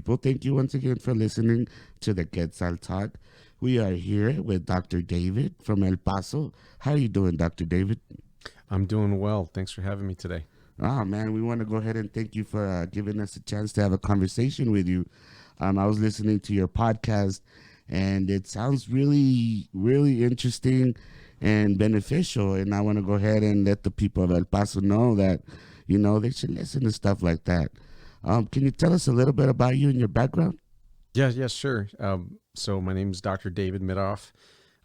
people. Thank you once again for listening to the Quetzal Talk. We are here with Dr. David from El Paso. How are you doing, Dr. David? I'm doing well. Thanks for having me today. Oh, man, we want to go ahead and thank you for giving us a chance to have a conversation with you. I was listening to your podcast, and it sounds really, really interesting and beneficial. And I want to go ahead and let the people of El Paso know that, they should listen to stuff like that. Can you tell us a little bit about you and your background? Yeah, sure. So my name is Dr. David Middaugh.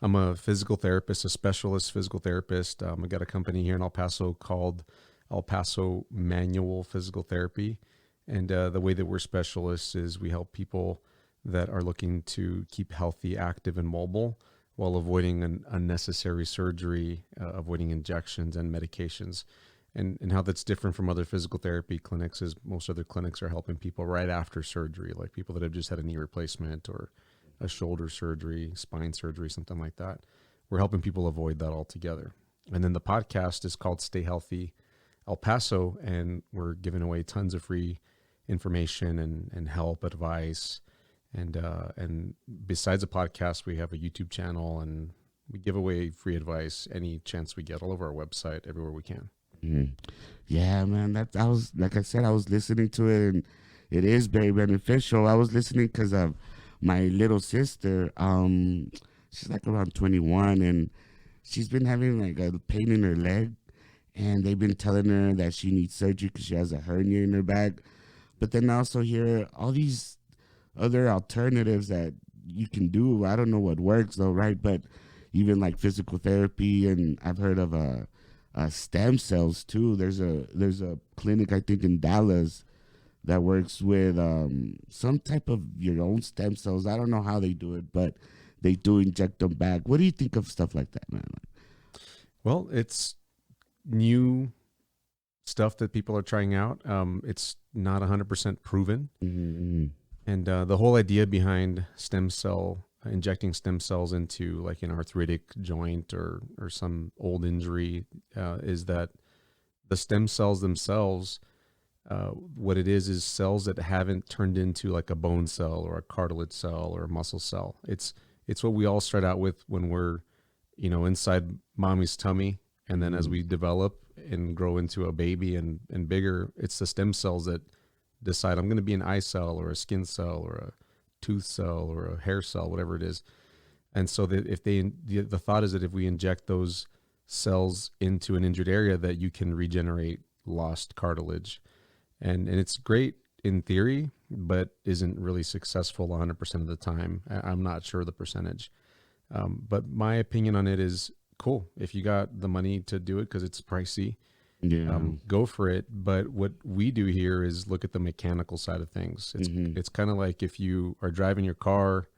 I'm a physical therapist, a specialist physical therapist. I got a company here in El Paso called El Paso Manual Physical Therapy. And the way that we're specialists is we help people that are looking to keep healthy, active, and mobile while avoiding an unnecessary surgery, avoiding injections and medications. And how that's different from other physical therapy clinics is most other clinics are helping people right after surgery, like people that have just had a knee replacement or a shoulder surgery, spine surgery, something like that. We're helping people avoid that altogether. And then the podcast is called Stay Healthy El Paso, and we're giving away tons of free information and help, advice. And besides the podcast, we have a YouTube channel, and we give away free advice any chance we get all over our website, everywhere we can. Mm. Yeah, man. That I was like I said, I was listening to it, and it is very beneficial. I was listening because of my little sister. She's like around 21, and she's been having like a pain in her leg, and they've been telling her that she needs surgery because she has a hernia in her back. But then I also hear all these other alternatives that you can do. I don't know what works though, right? But even like physical therapy, and I've heard of stem cells too. There's a clinic I think in Dallas that works with some type of your own stem cells. I don't know how they do it, but they do inject them back. What do you think of stuff like that, man? Well, it's new stuff that people are trying out. It's not 100% proven. Mm-hmm. And the whole idea behind injecting stem cells into like an arthritic joint or some old injury is that the stem cells themselves, what it is cells that haven't turned into like a bone cell or a cartilage cell or a muscle cell. It's what we all start out with when we're, inside mommy's tummy. And then as we develop and grow into a baby and bigger, it's the stem cells that decide I'm going to be an eye cell or a skin cell or a tooth cell or a hair cell, whatever it is. And so that the thought is that if we inject those cells into an injured area, that you can regenerate lost cartilage. And it's great in theory, but isn't really successful 100% of the time. I'm not sure the percentage. But my opinion on it is cool. If you got the money to do it, because it's pricey, go for it. But what we do here is look at the mechanical side of things. It's kind of like if you are driving your car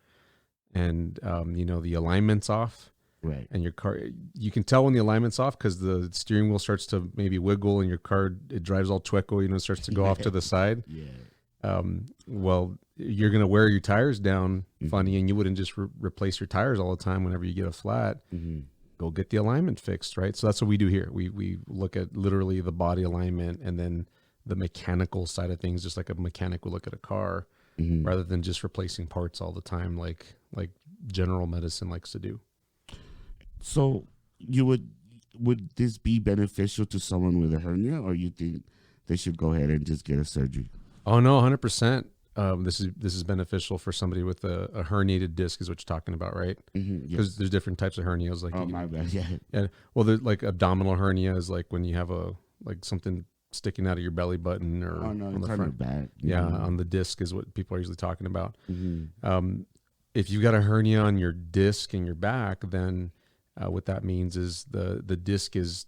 and, the alignment's off. Right. And your car, you can tell when the alignment's off because the steering wheel starts to maybe wiggle and your car, it drives all chueco, starts to go off to the side. Yeah. Well, you're going to wear your tires down funny, and you wouldn't just replace your tires all the time whenever you get a flat. Go get the alignment fixed, right? So that's what we do here. We look at literally the body alignment and then the mechanical side of things, just like a mechanic would look at a car, rather than just replacing parts all the time like general medicine likes to do. So would this be beneficial to someone with a hernia, or you think they should go ahead and just get a surgery? Oh no, 100%. This is beneficial for somebody with a herniated disc, is what you're talking about, right? Because there's different types of hernias. Like my bad. Yeah. Well, there's like abdominal hernia is like when you have something sticking out of your belly button or on the front. Your back. Yeah, on the disc is what people are usually talking about. If you got a hernia on your disc in your back, then what that means is the disc is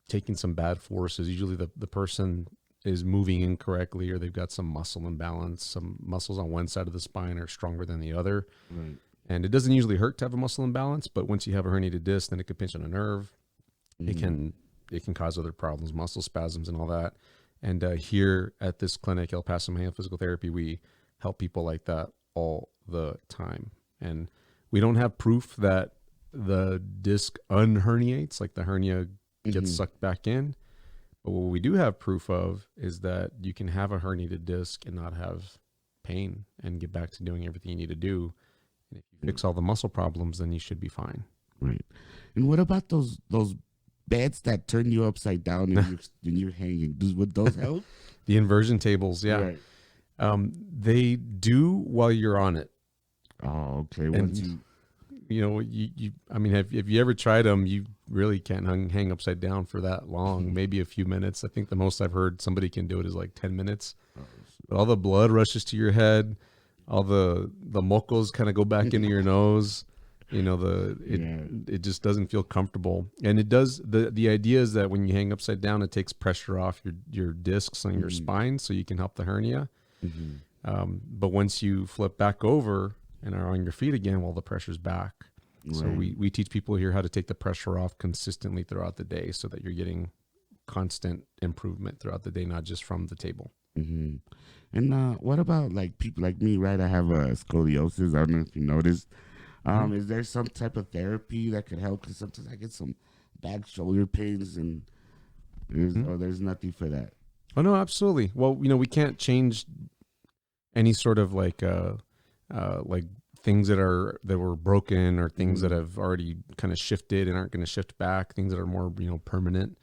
taking some bad forces. Usually the person is moving incorrectly, or they've got some muscle imbalance. Some muscles on one side of the spine are stronger than the other. Right. And it doesn't usually hurt to have a muscle imbalance, but once you have a herniated disc, then it could pinch on a nerve. It can cause other problems, muscle spasms and all that. And here at this clinic, El Paso Manual Physical Therapy, we help people like that all the time. And we don't have proof that the disc unherniates, like the hernia gets sucked back in. But what we do have proof of is that you can have a herniated disc and not have pain and get back to doing everything you need to do. And if you fix all the muscle problems, then you should be fine. Right. And what about those beds that turn you upside down and you're hanging? Would those help? The inversion tables, yeah. Right. They do while you're on it. Oh, okay. And I mean, have you ever tried them? You really can't hang upside down for that long, maybe a few minutes. I think the most I've heard somebody can do it is like 10 minutes. But all the blood rushes to your head. All the mocos kind of go back into your nose. It just doesn't feel comfortable. And it does, the idea is that when you hang upside down, it takes pressure off your discs on your spine so you can help the hernia. But once you flip back over and are on your feet again, well, the pressure's back. Right. So we teach people here how to take the pressure off consistently throughout the day so that you're getting constant improvement throughout the day, not just from the table. Mm-hmm. And what about like people like me, right? I have a scoliosis. I don't know if you noticed. Is there some type of therapy that could help? Because sometimes I get some back shoulder pains and there's nothing for that. Oh, no, absolutely. Well, we can't change any sort of like things that were broken or things that have already kind of shifted and aren't going to shift back, things that are more, permanent.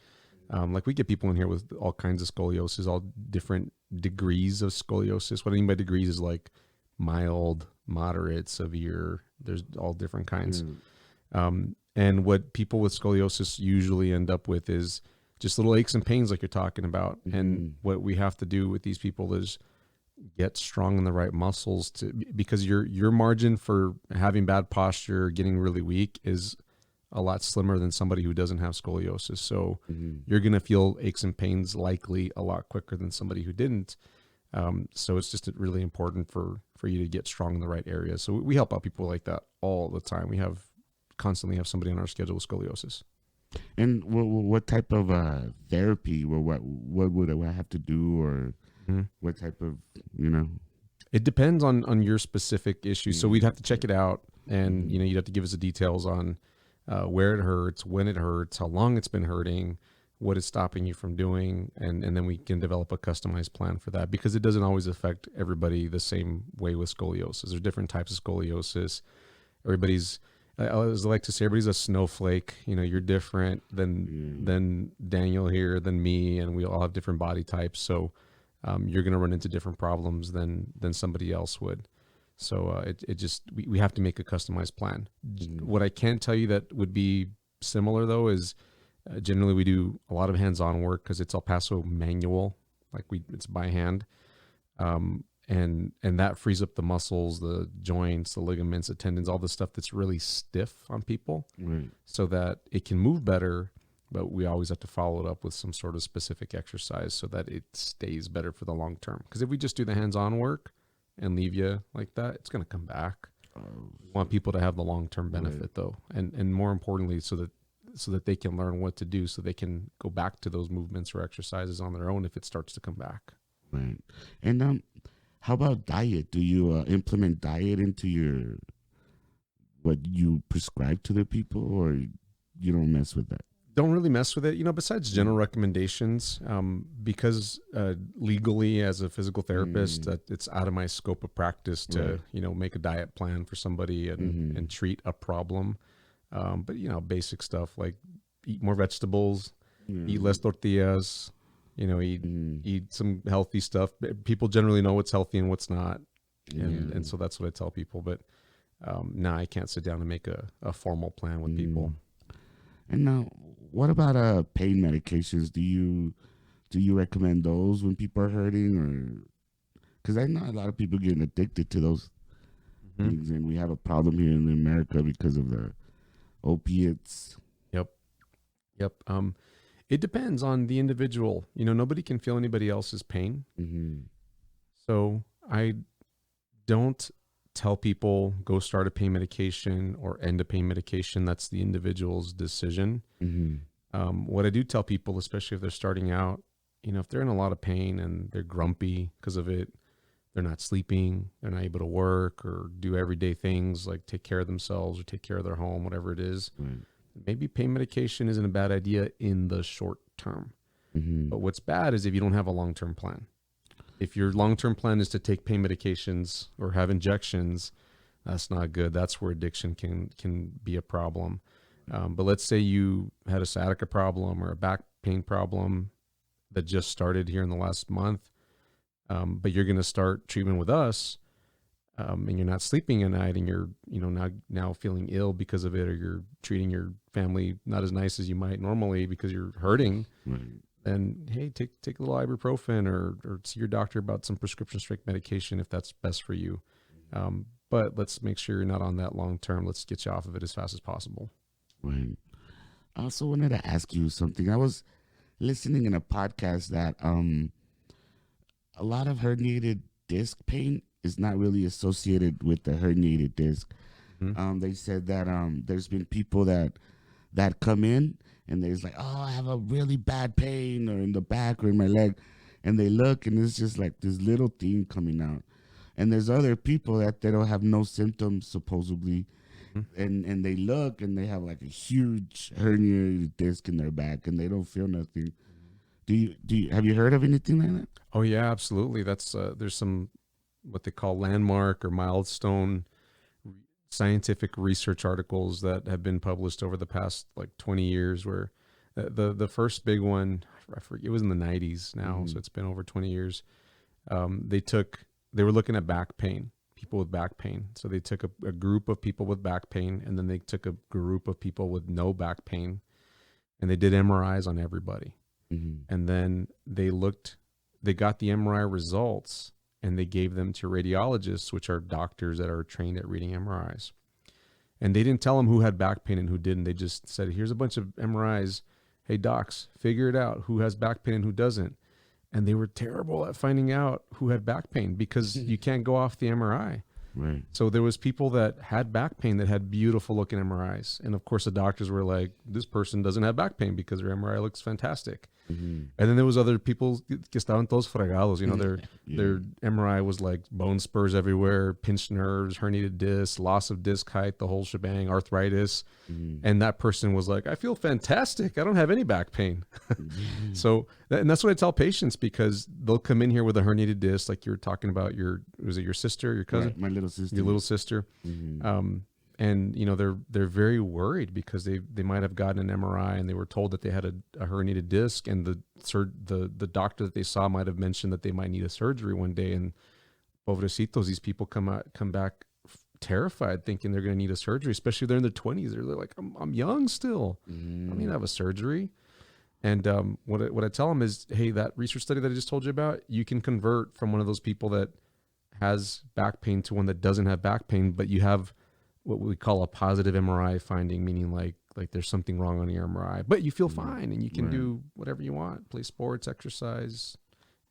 Like we get people in here with all kinds of scoliosis, all different degrees of scoliosis. What I mean by degrees is like mild, moderate, severe. There's all different kinds. And what people with scoliosis usually end up with is just little aches and pains like you're talking about. And what we have to do with these people is get strong in the right muscles because your margin for having bad posture, getting really weak is a lot slimmer than somebody who doesn't have scoliosis. So you're going to feel aches and pains likely a lot quicker than somebody who didn't. So it's just really important for you to get strong in the right areas. So we help out people like that all the time. We constantly have somebody on our schedule with scoliosis. And what type of therapy or what would I have to do or what type of, It depends on your specific issue. So we'd have to check it out and, you'd have to give us the details on where it hurts, when it hurts, how long it's been hurting, what it's stopping you from doing. And then we can develop a customized plan for that because it doesn't always affect everybody the same way with scoliosis. There's different types of scoliosis. I always like to say everybody's a snowflake. You're different than Daniel here, than me, and we all have different body types. So you're going to run into different problems than somebody else would. So we have to make a customized plan. What I can tell you that would be similar though is generally we do a lot of hands-on work because it's El Paso manual, it's by hand. And that frees up the muscles, the joints, the ligaments, the tendons, all the stuff that's really stiff on people so that it can move better, but we always have to follow it up with some sort of specific exercise so that it stays better for the long term. Because if we just do the hands-on work and leave you like that, it's going to come back. We want people to have the long-term benefit though. And more importantly, so that they can learn what to do so they can go back to those movements or exercises on their own if it starts to come back. Right. And how about diet? Do you implement diet into what you prescribe to the people, or you don't mess with that? Don't really mess with it, besides general recommendations, because legally as a physical therapist, it's out of my scope of practice to, make a diet plan for somebody and treat a problem. But, basic stuff like eat more vegetables, eat less tortillas, eat some healthy stuff. People generally know what's healthy and what's not. And so that's what I tell people. But now I can't sit down and make a formal plan with people. And now, what about pain medications? Do you recommend those when people are hurting, or because I know a lot of people getting addicted to those things, and we have a problem here in America because of the opiates. Yep. It depends on the individual. Nobody can feel anybody else's pain. So I don't tell people go start a pain medication or end a pain medication. That's the individual's decision. What I do tell people, especially if they're starting out, if they're in a lot of pain and they're grumpy because of it, they're not sleeping, they're not able to work or do everyday things like take care of themselves or take care of their home, whatever it is. Maybe pain medication isn't a bad idea in the short term. But what's bad is if you don't have a long-term plan. If your long-term plan is to take pain medications or have injections, that's not good. That's where addiction can be a problem. But let's say you had a sciatica problem or a back pain problem that just started here in the last month, but you're going to start treatment with us, and you're not sleeping at night, and you're now feeling ill because of it, or you're treating your family not as nice as you might normally because you're hurting. Right. Then hey, take a little ibuprofen or see your doctor about some prescription strength medication if that's best for you. But let's make sure you're not on that long term. Let's get you off of it as fast as possible. Right. I also wanted to ask you something. I was listening in a podcast that a lot of herniated disc pain is not really associated with the herniated disc. Mm-hmm. They said that there's been people that come in and there's like, oh, I have a really bad pain or in the back or in my leg, and they look and it's just like this little thing coming out. And there's other people that they don't have no symptoms supposedly, and they look and they have like a huge herniated disc in their back and they don't feel nothing. Do you have you heard of anything like that? Oh yeah, absolutely. That's there's some what they call landmark or milestone scientific research articles that have been published over the past like 20 years where the first big one, I forget, it was in the 90s now, so it's been over 20 years. They were looking at back pain, people with back pain. So they took a group of people with back pain, and then they took a group of people with no back pain, and they did MRIs on everybody. And then they got the MRI results and they gave them to radiologists, which are doctors that are trained at reading MRIs. And they didn't tell them who had back pain and who didn't. They just said, here's a bunch of MRIs. Hey, docs, figure it out. Who has back pain and who doesn't? And they were terrible at finding out who had back pain because you can't go off the MRI. Right. So there was people that had back pain that had beautiful looking MRIs. And of course the doctors were like, this person doesn't have back pain because their MRI looks fantastic. And then there was other people que estaban todos fregados, their MRI was like bone spurs everywhere, pinched nerves, herniated discs, loss of disc height, the whole shebang, arthritis. And that person was like, I feel fantastic. I don't have any back pain. So and that's what I tell patients, because they'll come in here with a herniated disc, like you were talking about was it your sister, your cousin? Right, my little sister. Your little sister. And they're very worried because they might have gotten an MRI and they were told that they had a herniated disc, and the doctor that they saw might have mentioned that they might need a surgery one day, and pobrecitos, these people come back terrified, thinking they're going to need a surgery, especially if they're in their 20s. They're like, I'm young still. I don't need to have a surgery. And what I tell them is, hey, that research study that I just told you about, you can convert from one of those people that has back pain to one that doesn't have back pain, but you have what we call a positive MRI finding, meaning like there's something wrong on your MRI, but you feel fine and you can do whatever you want, play sports, exercise,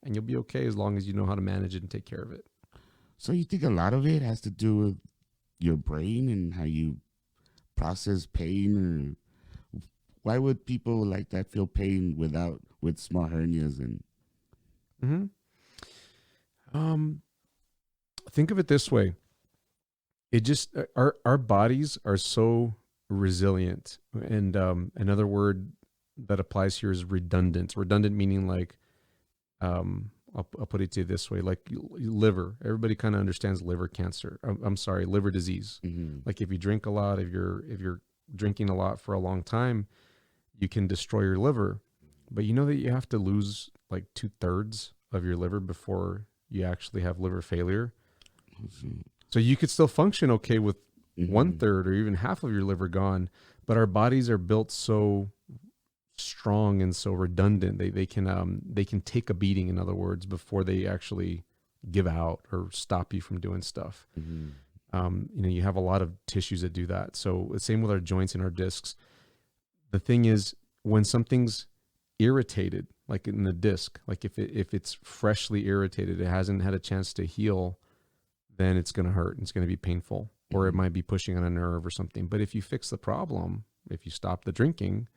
and you'll be okay as long as you know how to manage it and take care of it. So you think a lot of it has to do with your brain and how you process pain, or why would people like that feel pain with small hernias? And think of it this way. It just, our bodies are so resilient. And another word that applies here is redundant. Redundant meaning like, I'll put it to you this way, like liver. Everybody kind of understands liver cancer. I'm sorry, liver disease. Like if you drink a lot, if you're drinking a lot for a long time, you can destroy your liver. But you know that you have to lose like 2/3 of your liver before you actually have liver failure. So you could still function okay with 1/3 or even half of your liver gone, but our bodies are built so strong and so redundant. They can take a beating, in other words, before they actually give out or stop you from doing stuff. You have a lot of tissues that do that. So the same with our joints and our discs. The thing is, when something's irritated, like in the disc, like if it's freshly irritated, it hasn't had a chance to heal, then it's going to hurt and it's going to be painful, or it might be pushing on a nerve or something. But if you fix the problem, if you stop the drinking,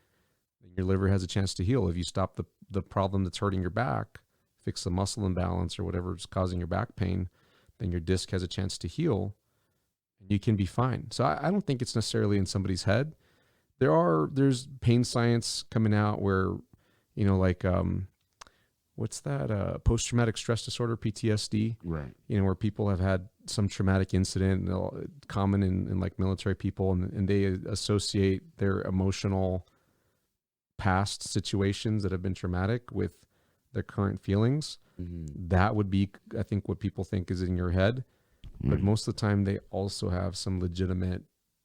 then your liver has a chance to heal. If you stop the problem that's hurting your back, fix the muscle imbalance or whatever's causing your back pain, then your disc has a chance to heal and you can be fine. So I don't think it's necessarily in somebody's head. There's pain science coming out where, what's that? Post-traumatic stress disorder, PTSD. Right. Where people have had some traumatic incident, common in like military people, and they associate their emotional past situations that have been traumatic with their current feelings. Mm-hmm. That would be, I think, what people think is in your head. But Right. most of the time, they also have some legitimate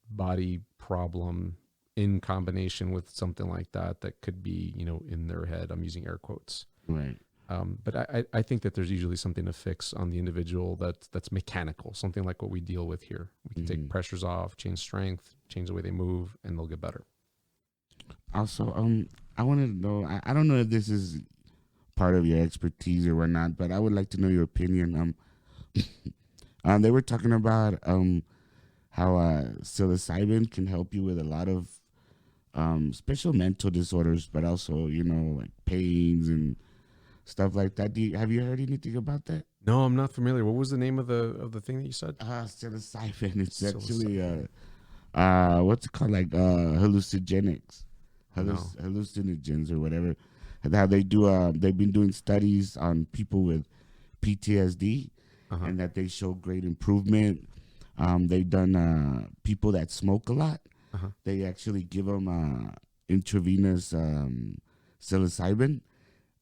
body problem in combination with something like that could be, in their head. I'm using air quotes. Right. But I think that there's usually something to fix on the individual that's mechanical, something like what we deal with here. We can take pressures off, change strength, change the way they move, and they'll get better. Also, I wanted to know. I don't know if this is part of your expertise or whatnot, but I would like to know your opinion. They were talking about how psilocybin can help you with a lot of special mental disorders, but also like pains and stuff like that. Have you heard anything about that? No, I'm not familiar. What was the name of the thing that you said? Psilocybin. It's actually Psilocybin. what's it called? Like hallucinogenics, No. hallucinogens or whatever. How they do? They've been doing studies on people with PTSD, Uh-huh. and that they show great improvement. They've done people that smoke a lot. Uh-huh. They actually give them intravenous psilocybin,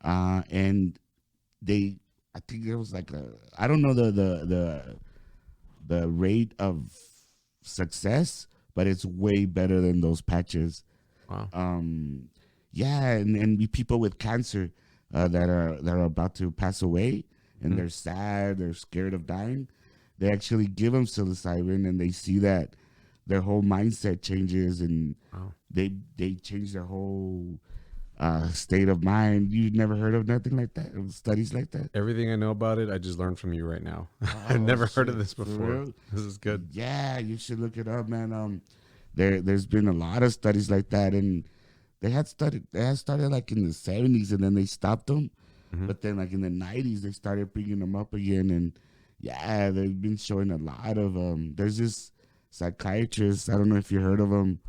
and I think it was like I don't know the rate of success, but it's way better than those patches. Wow. Yeah, and people with cancer that are about to pass away, and they're sad, they're scared of dying. They actually give them psilocybin, and they see that their whole mindset changes, and Wow. they change their whole state of mind. You've never heard of nothing like that, of studies like that? Everything I know about it, I just learned from you right now. I've Oh, never heard of shit, this for before. real? This is good. Yeah, you should look it up, man. There's been a lot of studies like that, and they had started like in the 70s, and then they stopped them. Mm-hmm. But then like in the 90s, they started bringing them up again, and yeah, they've been showing a lot of there's this psychiatrist, I don't know if you heard of him,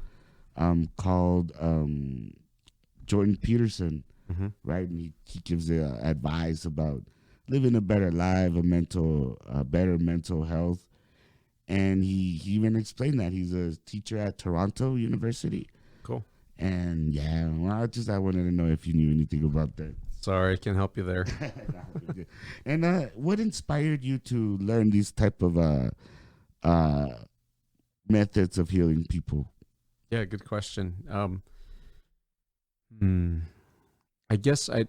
called Jordan Peterson, Mm-hmm. right? And he gives advice about living a better life, better mental health. And he even explained that he's a teacher at Toronto University. Cool. And yeah, well, I wanted to know if you knew anything about that. Sorry, I can't help you there. And what inspired you to learn these type of uh, methods of healing people? Yeah, good question. I guess I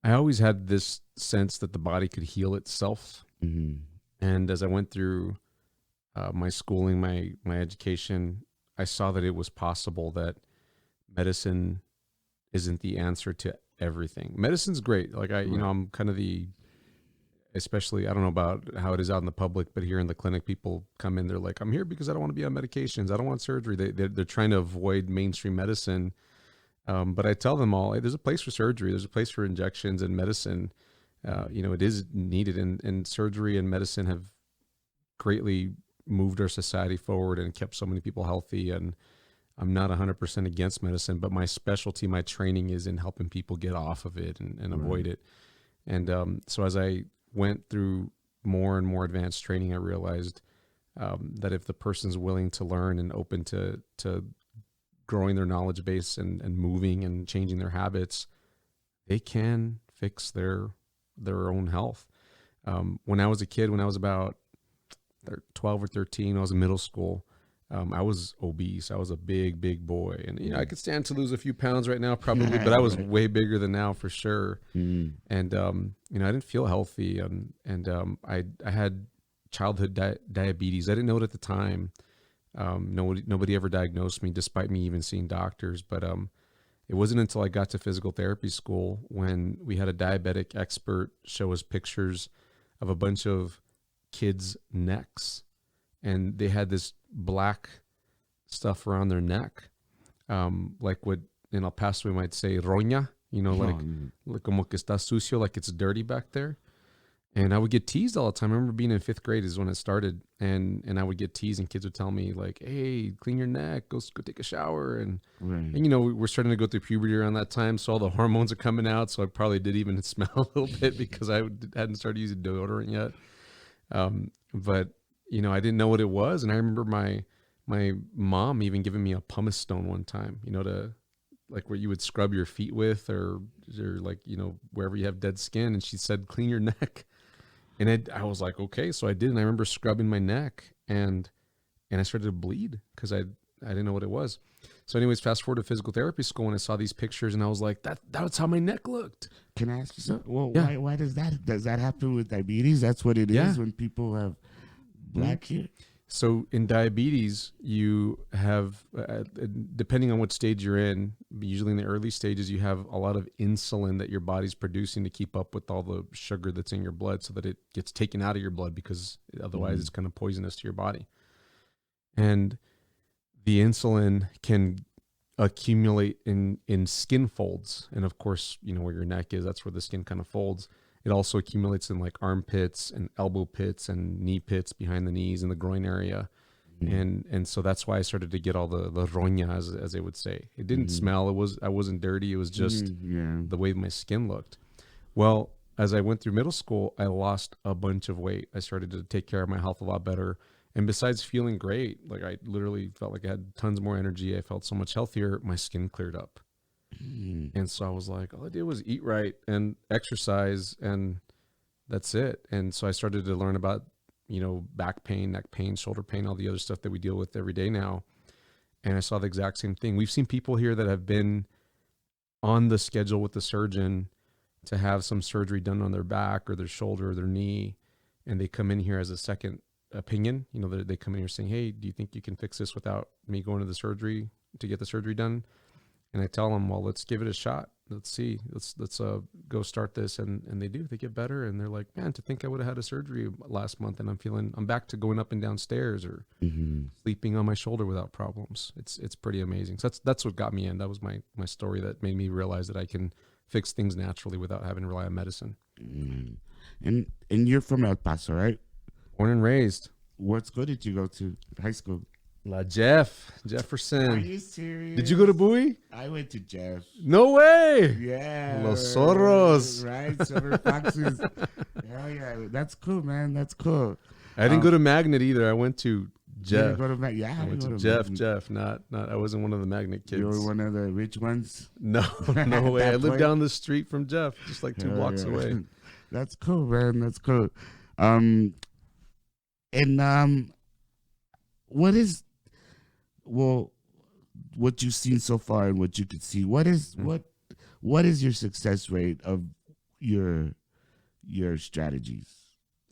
always had this sense that the body could heal itself. Mm-hmm. And as I went through my schooling, my education, I saw that it was possible that medicine isn't the answer to everything. Medicine's great. Like I'm kind of especially, I don't know about how it is out in the public, but here in the clinic, people come in, they're like, I'm here because I don't want to be on medications. I don't want surgery. They're trying to avoid mainstream medicine. But I tell them all, hey, there's a place for surgery. There's a place for injections and medicine. It is needed, and surgery and medicine have greatly moved our society forward and kept so many people healthy. And I'm not 100% against medicine, but my specialty, my training is in helping people get off of it and avoid it. And so as I went through more and more advanced training, I realized that if the person's willing to learn and open to growing their knowledge base and moving and changing their habits, they can fix their own health. When I was a kid, when I was about 12 or 13, I was in middle school. I was obese. I was a big boy. And, I could stand to lose a few pounds right now, probably, but I was way bigger than now for sure. Mm. And, I didn't feel healthy. And I had childhood diabetes. I didn't know it at the time. Nobody ever diagnosed me, despite me even seeing doctors. But it wasn't until I got to physical therapy school when we had a diabetic expert show us pictures of a bunch of kids' necks, and they had this black stuff around their neck, like what in El Paso we might say roña, like como que está sucio, like it's dirty back there. And I would get teased all the time. I remember being in 5th grade is when it started, and I would get teased, and kids would tell me like, "Hey, clean your neck, go take a shower," Right. and we're starting to go through puberty around that time, so all the hormones are coming out. So I probably did even smell a little bit because I hadn't started using deodorant yet. But I didn't know what it was, and I remember my mom even giving me a pumice stone one time, to like where you would scrub your feet with, or like wherever you have dead skin, and she said clean your neck, and I was like, okay, so I did, and I remember scrubbing my neck, and I started to bleed because I didn't know what it was. So anyways, fast forward to physical therapy school, and I saw these pictures, and I was like, that's how my neck looked. Can I ask you something? Well, Yeah. why does that happen with diabetes? That's what it Yeah. is when people have black hair. So in diabetes, you have, depending on what stage you're in, usually in the early stages, you have a lot of insulin that your body's producing to keep up with all the sugar that's in your blood so that it gets taken out of your blood, because otherwise it's kind of poisonous to your body. And the insulin can accumulate in skin folds. And of course, where your neck is, that's where the skin kind of folds. It also accumulates in like armpits and elbow pits and knee pits behind the knees and the groin area. And so that's why I started to get all the roña, as they would say. It didn't smell. I wasn't dirty. It was just the way my skin looked. Well, as I went through middle school, I lost a bunch of weight. I started to take care of my health a lot better. And besides feeling great, like I literally felt like I had tons more energy. I felt so much healthier. My skin cleared up. And so I was like, all I did was eat right and exercise, and that's it. And so I started to learn about, back pain, neck pain, shoulder pain, all the other stuff that we deal with every day now. And I saw the exact same thing. We've seen people here that have been on the schedule with the surgeon to have some surgery done on their back or their shoulder or their knee. And they come in here as a second opinion. They come in here saying, hey, do you think you can fix this without me going to the surgery to get the surgery done? And I tell them, well, let's give it a shot. Let's see. Let's go start this. And they do. They get better. And they're like, man, to think I would have had a surgery last month, and I'm back to going up and down stairs or sleeping on my shoulder without problems. It's pretty amazing. So that's what got me in. That was my story that made me realize that I can fix things naturally without having to rely on medicine. And you're from El Paso, right? Born and raised. What school did you go to? High school? La Jefferson. Are you serious? Did you go to Bowie? I went to Jeff. No way. Yeah. Los Zorros. Right, Silver Foxes. Hell yeah. That's cool, man. That's cool. I didn't go to Magnet either. I went to Jeff. Go to I went to Jeff. Not. I wasn't one of the Magnet kids. You were one of the rich ones? No way. I lived down the street from Jeff, just like 2 blocks away. That's cool, man. That's cool. What you've seen so far and what you could see, what is your success rate of your strategies?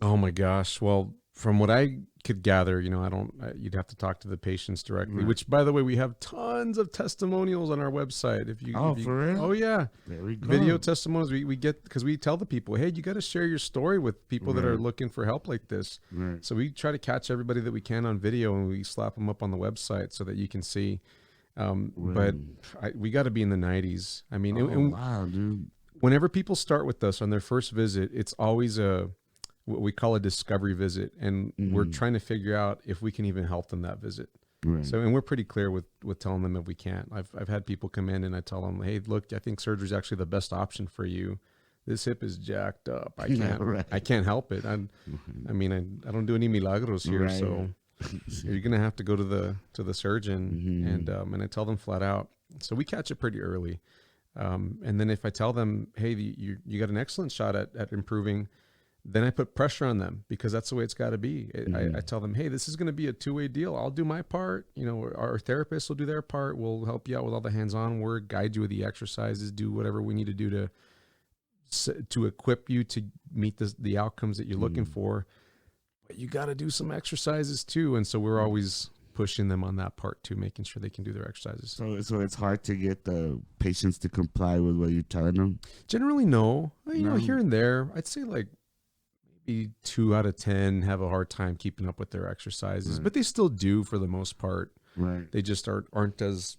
Oh my gosh. Well, from what I could gather, you'd have to talk to the patients directly, Right. which, by the way, we have tons of testimonials on our website. For real? Oh yeah. There we go. Video testimonials we get, because we tell the people, hey, you got to share your story with people that are looking for help like this. Right. So we try to catch everybody that we can on video, and we slap them up on the website so that you can see. But we got to be in the 90s. I mean, wow, dude. Whenever people start with us on their first visit, it's always what we call a discovery visit, and we're trying to figure out if we can even help them that visit. Right. So, and we're pretty clear with telling them if we can't. I've had people come in and I tell them, hey, look, I think surgery is actually the best option for you. This hip is jacked up. I can't. I can't help it. I don't do any milagros here. Right. So you're gonna have to go to the surgeon, and I tell them flat out. So we catch it pretty early, and then if I tell them, hey, you got an excellent shot at improving, then I put pressure on them, because that's the way it's got to be. I tell them, hey, this is going to be a two-way deal. I'll do my part. Our therapists will do their part. We'll help you out with all the hands-on work, guide you with the exercises, do whatever we need to do to equip you to meet the outcomes that you're looking for. But you got to do some exercises too. And so we're always pushing them on that part too, making sure they can do their exercises. So it's hard to get the patients to comply with what you're telling them? Generally, no. Here and there, I'd say like 2 out of 10 have a hard time keeping up with their exercises, but they still do for the most part. Right. They just aren't as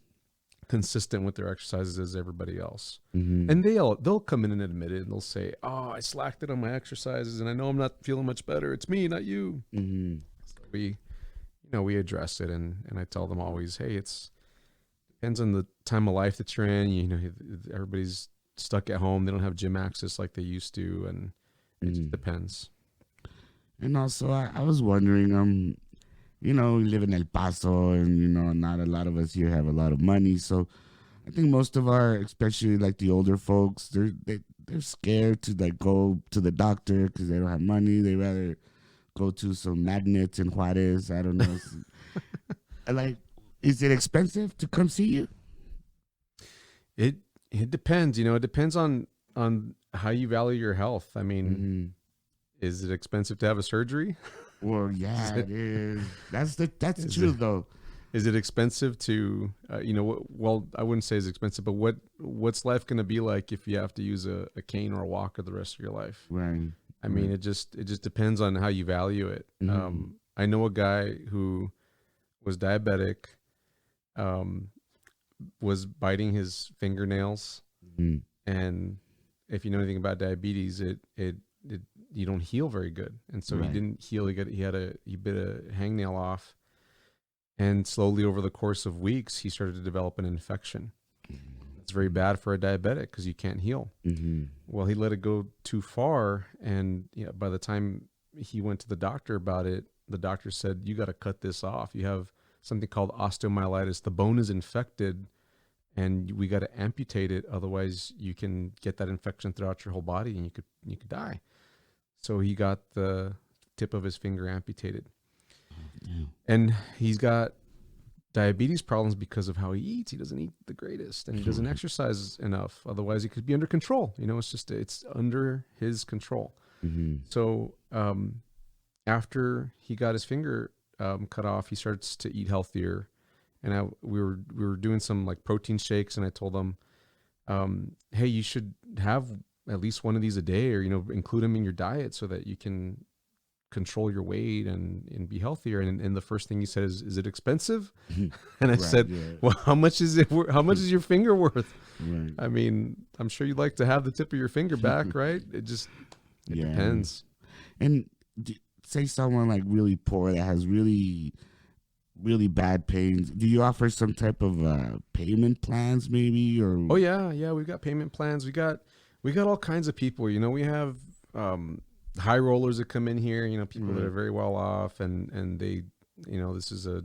consistent with their exercises as everybody else. Mm-hmm. And they'll come in and admit it, and they'll say, "Oh, I slacked it on my exercises, and I know I'm not feeling much better. It's me, not you." Mm-hmm. So we address it, and I tell them always, "Hey, it's depends on the time of life that you're in. You know, everybody's stuck at home. They don't have gym access like they used to, and it just depends." And also, I was wondering, we live in El Paso, and not a lot of us here have a lot of money. So I think most of our, especially like the older folks, they're scared to like go to the doctor because they don't have money. They rather go to some magnets in Juarez. I don't know. Like, is it expensive to come see you? It depends. It depends on how you value your health. I mean, Mm-hmm. is it expensive to have a surgery? Well, yeah, it is. That's the Is truth, it though. is it expensive to well, I wouldn't say it's expensive, but what's life going to be like if you have to use a cane or a walker the rest of your life? Right. I mean, it just depends on how you value it. Mhm. I know a guy who was diabetic, was biting his fingernails, Mhm. and if you know anything about diabetes, it you don't heal very good, and so he Right. didn't heal. He bit a hangnail off, and slowly over the course of weeks, he started to develop an infection. It's very bad for a diabetic because you can't heal. Mhm. Well, he let it go too far, and by the time he went to the doctor about it, the doctor said, "You got to cut this off. You have something called osteomyelitis. The bone is infected, and we got to amputate it. Otherwise, you can get that infection throughout your whole body, and you could die." So he got the tip of his finger amputated, Yeah. and he's got diabetes problems because of how he eats. He doesn't eat the greatest, and he doesn't exercise enough. Otherwise, he could be under control. It's under his control. Mhm. So after he got his finger cut off, he starts to eat healthier, and we were doing some like protein shakes, and I told him, "Hey, you should have at least one of these a day, or include them in your diet so that you can control your weight and be healthier." And the first thing he said is it expensive? And I Right. said, Yeah. "Well, how much is it? How much is your finger worth?" Right. I mean, I'm sure you'd like to have the tip of your finger back, right? It Yeah. depends. And say someone like really poor that has really, really bad pains. Do you offer some type of payment plans, maybe, or? Oh yeah, we've got payment plans. We got all kinds of people. We have high rollers that come in here. People that are very well off, and they, this is a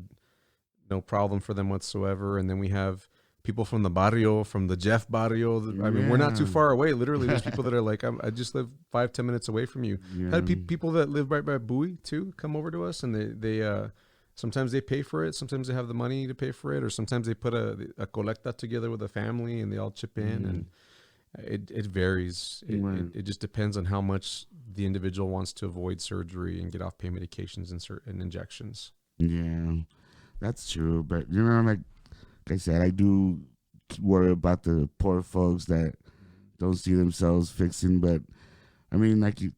no problem for them whatsoever. And then we have people from the barrio, from the Jeff barrio. I mean, we're not too Yeah. far away. Literally, there's people that are like, I just live 5-10 minutes away from you. Yeah. Had people that live right by Bowie too come over to us, and they sometimes they pay for it. Sometimes they have the money to pay for it, or sometimes they put a colecta together with a family and they all chip in. And it varies. Right. It just depends on how much the individual wants to avoid surgery and get off pain medications and injections. Yeah, that's true. But like I said, I do worry about the poor folks that don't see themselves fixing. But I mean, like you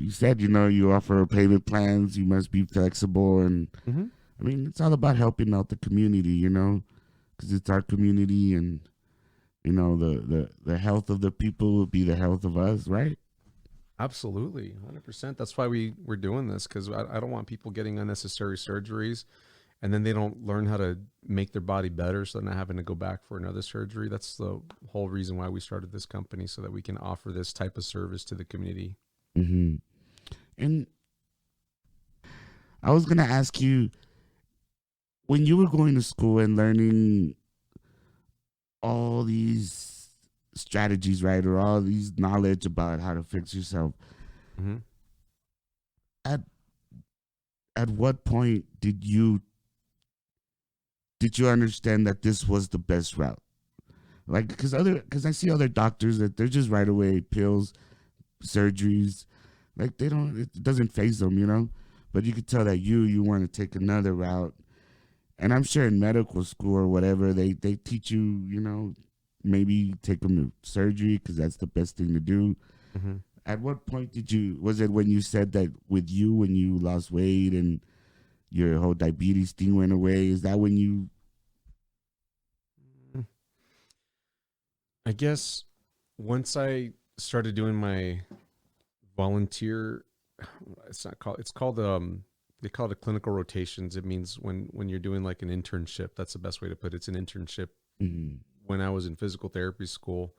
said, you offer payment plans. You must be flexible, and Mm-hmm. I mean, it's all about helping out the community. Because it's our community, and the health of the people will be the health of us, right? Absolutely, 100%. That's why we're doing this, because I don't want people getting unnecessary surgeries, and then they don't learn how to make their body better, so they're not having to go back for another surgery. That's the whole reason why we started this company, so that we can offer this type of service to the community. Mm-hmm. And I was gonna ask you, when you were going to school and learning all these strategies, right, or all these knowledge about how to fix yourself, Mm-hmm. at at what point did you understand that this was the best route? Like, because I see other doctors that they're just right away pills, surgeries, like it doesn't phase them. But you could tell that you want to take another route, and I'm sure in medical school or whatever they teach you, maybe take them to surgery because that's the best thing to do. Mm-hmm. At what point was it when you said that with you, when you lost weight and your whole diabetes thing went away? Is that when you? I guess once I started doing my volunteer, it's called they call it clinical rotations. It means when you're doing like an internship. That's the best way to put it. It's an internship. Mm-hmm. When I was in physical therapy school,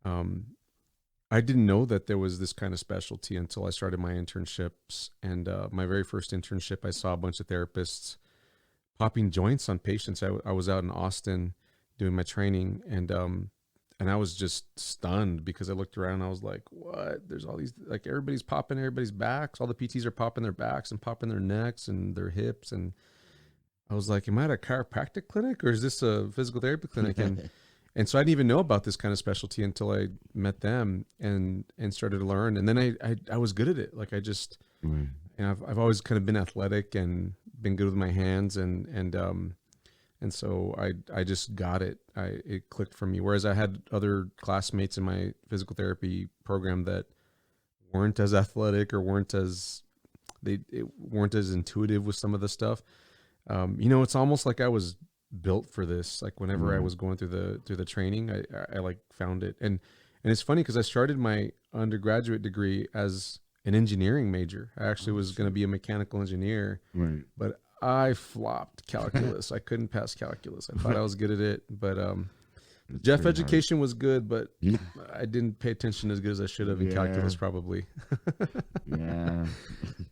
um, I didn't know that there was this kind of specialty until I started my internships. And my very first internship, I saw a bunch of therapists popping joints on patients. I was out in Austin doing my training, and I was just stunned because I looked around and I was like, what? There's all these, like, everybody's popping everybody's backs. All the PTs are popping their backs and popping their necks and their hips. And I was like, am I at a chiropractic clinic or is this a physical therapy clinic? And so I didn't even know about this kind of specialty until I met them and started to learn. And then I was good at it. Like I just, Right. and I've always kind of been athletic and been good with my hands, and so I just got it. It clicked for me. Whereas I had other classmates in my physical therapy program that weren't as athletic or weren't as intuitive with some of the stuff. It's almost like I was built for this. Like whenever I Right. was going through the training, I like found it. And it's funny because I started my undergraduate degree as an engineering major. I actually was going to be a mechanical engineer, Right. but I flopped calculus. I couldn't pass calculus. I thought I was good at it, but It's Jeff pretty hard. education was good, but I didn't pay attention as good as I should have in Yeah. calculus probably. Yeah.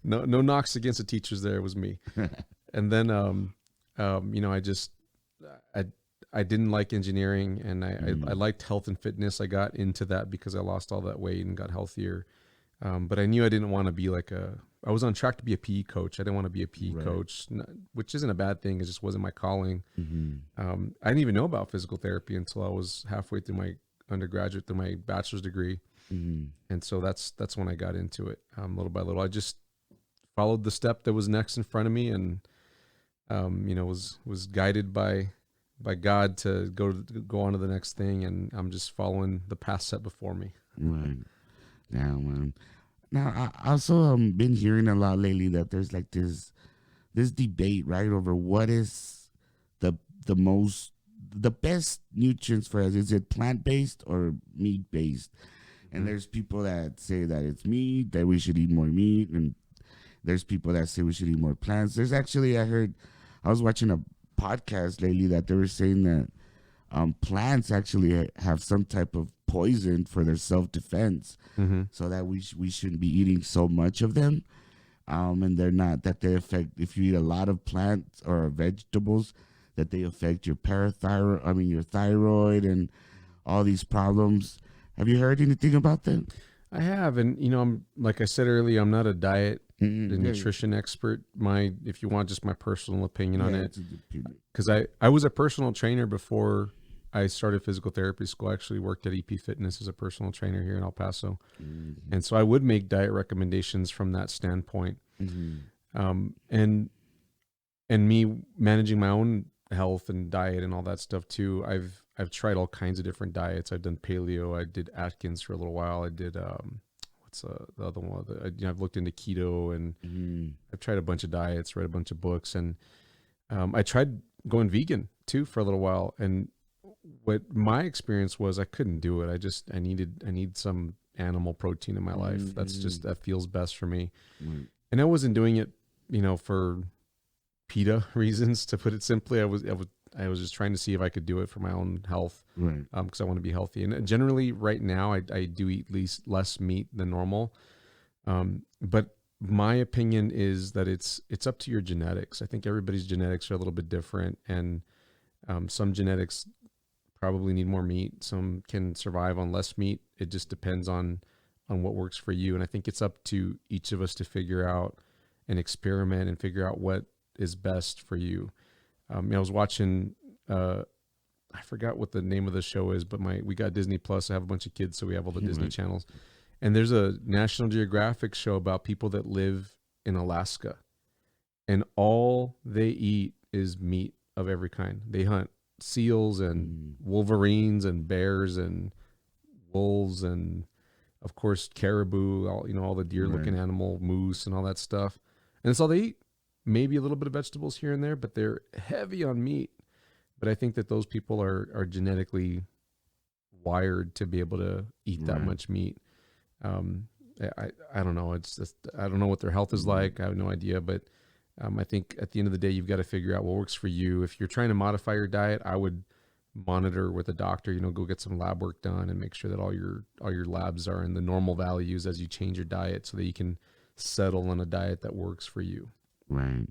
No knocks against the teachers there. It was me. And then I just I I didn't like engineering, and I liked health and fitness. I got into that because I lost all that weight and got healthier. But I knew I didn't want to be I was on track to be a PE coach. I didn't want to be a PE Right. coach, which isn't a bad thing. It just wasn't my calling. Mm-hmm. I didn't even know about physical therapy until I was halfway through my undergraduate, through my bachelor's degree. Mm-hmm. And so that's when I got into it, little by little. I just followed the step that was next in front of me, and was guided by God to go on to the next thing, and I'm just following the path set before me. Right. Now, now I also been hearing a lot lately that there's like this debate, right, over what is the the best nutrients for us. Is it plant based or meat based? And there's people that say that it's meat, that we should eat more meat, and there's people that say we should eat more plants. There's actually, I was watching a podcast lately that they were saying that plants actually have some type of poison for their self defense, Mm-hmm. so that we shouldn't be eating so much of them. And they're not that they affect, if you eat a lot of plants or vegetables, that they affect your parathyroid. I mean your thyroid and all these problems. Have you heard anything about that? I have, and I'm, like I said earlier, I'm not a diet Mm-hmm. and nutrition expert. If you want just my personal opinion on it, It's a good opinion. because I was a personal trainer before I started physical therapy school. I actually worked at EP Fitness as a personal trainer here in El Paso, Mm-hmm. and so I would make diet recommendations from that standpoint. And me managing my own health and diet and all that stuff too. I've tried all kinds of different diets. I've done paleo. I did Atkins for a little while. I did what's the other one? I've looked into keto, and Mm-hmm. I've tried a bunch of diets, read a bunch of books, and I tried going vegan too for a little while. And what my experience was, I couldn't do it. I need some animal protein in my life. That feels best for me. Right. And I wasn't doing it, for PETA reasons, to put it simply. I was just trying to see if I could do it for my own health, Right. because I want to be healthy. And generally, right now, I do eat less meat than normal. But my opinion is that it's up to your genetics. I think everybody's genetics are a little bit different, and some genetics probably need more meat. Some can survive on less meat. It just depends on what works for you. And I think it's up to each of us to figure out and experiment and figure out what is best for you. I was watching, I forgot what the name of the show is, but we got Disney Plus. I have a bunch of kids, so we have all the Disney Right. channels. And there's a National Geographic show about people that live in Alaska, and all they eat is meat of every kind. They hunt seals and wolverines and bears and wolves and, of course, caribou, all the deer looking animal, moose and all that stuff. And that's all they eat. Maybe a little bit of vegetables here and there, but they're heavy on meat. But I think that those people are genetically wired to be able to eat that Right. much meat. I don't know. It's just, I don't know what their health is like. I have no idea, but I think at the end of the day, you've got to figure out what works for you. If you're trying to modify your diet, I would monitor with a doctor, go get some lab work done and make sure that all your labs are in the normal values as you change your diet so that you can settle on a diet that works for you. Right.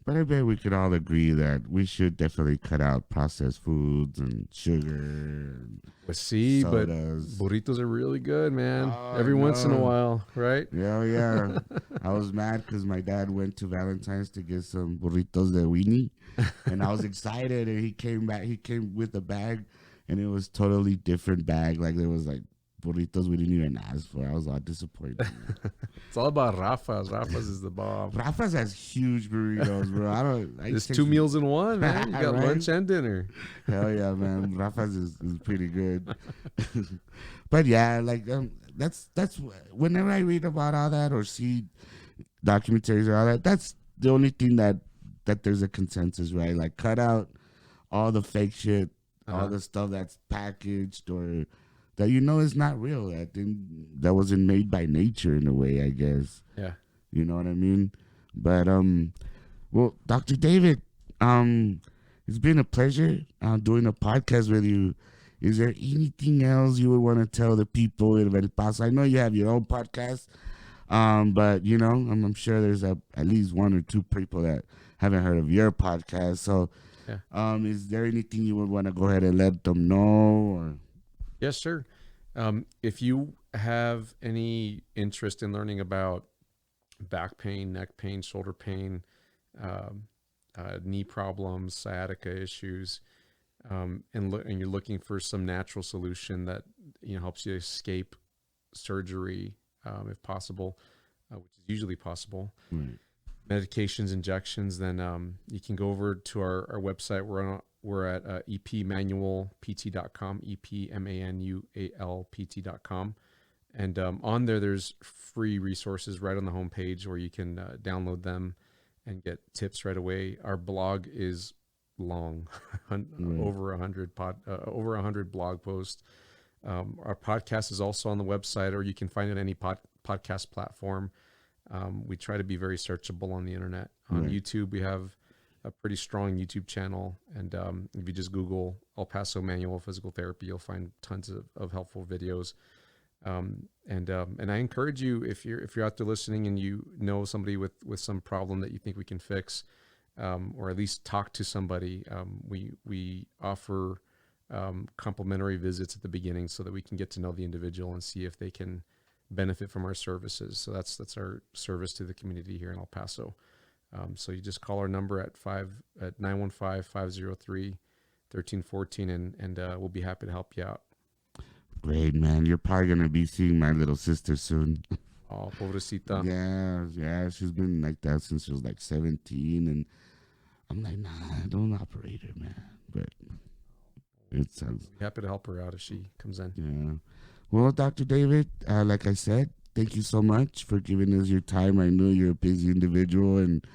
But I bet we could all agree that we should definitely cut out processed foods and sugar and But see, but sodas. burritos are really good, man. Oh, Every once in a no. while, right? Yeah, yeah. I was mad because my dad went to Valentine's to get some burritos de weenie, and I was excited. And he came back. He came with a bag, and it was totally different bag. Like there was like burritos we didn't even ask for. I was all disappointed. It's all about Rafa's. Rafa's is the bomb. Rafa's has huge burritos, bro. It's 2 meals in one, man. You got Right? lunch and dinner. Hell yeah, man. Rafa's is pretty good. But yeah, like that's whenever I read about all that or see documentaries or all that, that's the only thing that there's a consensus, right? Like cut out all the fake shit, all the stuff that's packaged or that is not real. That wasn't made by nature in a way, I guess. Yeah. You know what I mean? But well, Dr. David, it's been a pleasure doing a podcast with you. Is there anything else you would want to tell the people in El Paso? I know you have your own podcast, but I'm sure there's at least one or two people that haven't heard of your podcast. So, is there anything you would want to go ahead and let them know? Or Yes, sir. If you have any interest in learning about back pain, neck pain, shoulder pain, knee problems, sciatica issues, and you're looking for some natural solution that helps you escape surgery, if possible, which is usually possible. right. Medications, injections, then you can go over to our website. We're at epmanualpt.com, epmanualpt.com. And on there's free resources right on the homepage where you can download them and get tips right away. Our blog is long, over 100 blog posts. Our podcast is also on the website, or you can find it any podcast platform. We try to be very searchable on the internet. On YouTube, we have a pretty strong YouTube channel, and if you just Google El Paso Manual Physical Therapy, you'll find tons of helpful videos. And I encourage you, if you're out there listening and you know somebody with some problem that you think we can fix, or at least talk to somebody, we offer complimentary visits at the beginning so that we can get to know the individual and see if they can benefit from our services. So that's our service to the community here in El Paso. So you just call our number at 915-503-1314, and we'll be happy to help you out. Great, man. You're probably going to be seeing my little sister soon. Oh, pobrecita. Yeah. She's been like that since she was like 17. And I'm like, nah, don't operate her, man. But it sounds... We'll be happy to help her out if she comes in. Yeah. Well, Dr. David, like I said, thank you so much for giving us your time. I know you're a busy individual. And,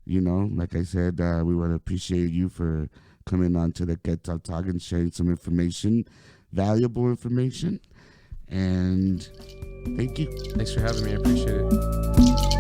like I said, we want to appreciate you for coming on to the Quetzal Talk and sharing some information, valuable information. And thank you. Thanks for having me. I appreciate it.